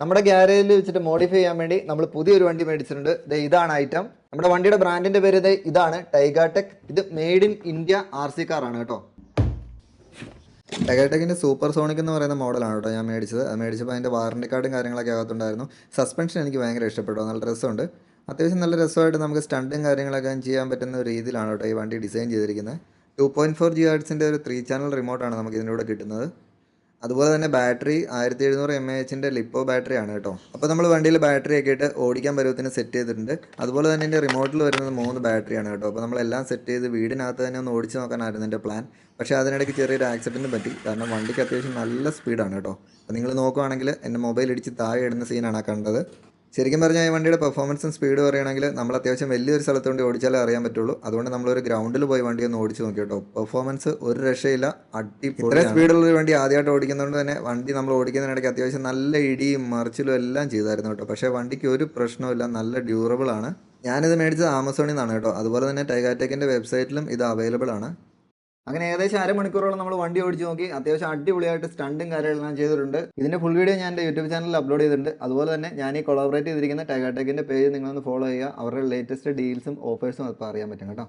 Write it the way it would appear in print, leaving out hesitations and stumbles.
നമ്മുടെ ഗ്യാരേജിൽ വെച്ചിട്ട് മോഡിഫൈ ചെയ്യാൻ വേണ്ടി നമ്മൾ പുതിയൊരു വണ്ടി മേടിച്ചിട്ടുണ്ട്. ഇതാണ് ഐറ്റം. നമ്മുടെ വണ്ടിയുടെ ബ്രാൻഡിന്റെ പേര് ഇതാണ് ടൈഗാടെക്. ഇത് മെയ്ഡ് ഇൻ ഇന്ത്യ RC കാറാണ് കേട്ടോ. ടൈഗാടെക്കിന്റെ സൂപ്പർ സോണിക് എന്ന് പറയുന്ന മോഡലാണ് കേട്ടോ ഞാൻ മേടിച്ചത്. മേടിച്ചപ്പോൾ അതിൻ്റെ വാറണ്ടി കാർഡും കാര്യങ്ങളൊക്കെ അകത്തുണ്ടായിരുന്നു. സസ്പെൻഷൻ എനിക്ക് ഭയങ്കര ഇഷ്ടപ്പെട്ടു, നല്ല രസമുണ്ട്. അത്യാവശ്യം നല്ല രസമായിട്ട് നമുക്ക് സ്റ്റണ്ടും കാര്യങ്ങളൊക്കെ ചെയ്യാൻ പറ്റുന്ന ഒരു രീതിയിലാണ് കേട്ടോ ഈ വണ്ടി ഡിസൈൻ ചെയ്തിരിക്കുന്നത്. 2.4 GHz ഒരു 3 ചാനൽ റിമോട്ടാണ് നമുക്ക് ഇതിൻ്റെ കൂടെ കിട്ടുന്നത്. അതുപോലെ തന്നെ ബാറ്ററി 1700 mAh ലിപ്പോ ബാറ്ററി ആണ് കേട്ടോ. അപ്പോൾ നമ്മൾ വണ്ടിയിൽ ബാറ്ററി ഒക്കെ ഇട്ട് ഓടിക്കാൻ പരുവത്തിന് സെറ്റ് ചെയ്തിട്ടുണ്ട്. അതുപോലെ തന്നെ എൻ്റെ റിമോട്ടിൽ വരുന്നത് 3 ബാറ്ററിയാണ് കേട്ടോ. അപ്പോൾ നമ്മളെല്ലാം സെറ്റ് ചെയ്ത് വീടിനകത്ത് തന്നെ ഒന്ന് ഓടിച്ച് നോക്കാനായിരുന്നു എൻ്റെ പ്ലാൻ. പക്ഷേ അതിനിടയ്ക്ക് ചെറിയൊരു ആക്സിഡൻറ്റും പറ്റി. കാരണം വണ്ടിക്ക് അത്യാവശ്യം നല്ല സ്പീഡാണ് കേട്ടോ. അപ്പോൾ നിങ്ങൾ നോക്കുവാണെങ്കിൽ എൻ്റെ മൊബൈൽ ഇടിച്ച് താഴെ ഇടുന്ന സീനാണ് കണ്ടത്. ശരിക്കും പറഞ്ഞാൽ ഈ വണ്ടിയുടെ പെർഫോമൻസും സ്പീഡ് പറയുകയാണെങ്കിൽ നമ്മൾ അത്യാവശ്യം വലിയൊരു സ്ഥലത്ത് കൊണ്ട് ഓടിച്ചാലേ അറിയാൻ പറ്റുള്ളൂ. അതുകൊണ്ട് നമ്മളൊരു ഗ്രൗണ്ടിൽ പോയി വണ്ടി ഒന്ന് ഓടിച്ച് നോക്കി കേട്ടോ. പെർഫോമൻസ് ഒരു രക്ഷയില്ല, അടിപൊളി. ഇത്രയും സ്പീഡുള്ള ഒരു വണ്ടി ആദ്യമായിട്ട് ഓടിക്കുന്നതുകൊണ്ട് തന്നെ വണ്ടി നമ്മൾ ഓടിക്കുന്നതിനിടയ്ക്ക് അത്യാവശ്യം നല്ല ഇടിയും മറിച്ചിലും എല്ലാം ചെയ്തായിരുന്നു കേട്ടോ. പക്ഷേ വണ്ടിക്ക് ഒരു പ്രശ്നവുമില്ല, നല്ല ഡ്യൂറബിൾ ആണ്. ഞാനിത് മേടിച്ചത് ആമസോണിൽ നിന്നാണ് കേട്ടോ. അതുപോലെ തന്നെ ടൈഗാടെക്കിൻ്റെ വെബ്സൈറ്റിലും ഇത് അവൈലബിൾ ആണ്. അങ്ങനെ ഏകദേശം അരമണിക്കൂറോളം നമ്മൾ വണ്ടി ഓടിച്ച് നോക്കി. അത്യാവശ്യം അടിപൊളിയായിട്ട് സ്റ്റണ്ടും കാര്യങ്ങളെല്ലാം ചെയ്തിട്ടുണ്ട്. ഇതിൻ്റെ ഫുൾ വീഡിയോ ഞാൻ എൻ്റെ യൂട്യൂബ് ചാനലിൽ അപ്ലോഡ് ചെയ്തിട്ടുണ്ട്. അതുപോലെ തന്നെ ഞാൻ ഈ കൊളാബറേറ്റ് ചെയ്തിരിക്കുന്ന ടൈഗാടെക്കിൻ്റെ പേജ് നിങ്ങളൊന്ന് ഫോളോ ചെയ്യുക. അവരുടെ ലേറ്റസ്റ്റ് ഡീൽസും ഓഫേഴ്സും അപ്പോൾ അറിയാൻ പറ്റും കേട്ടോ.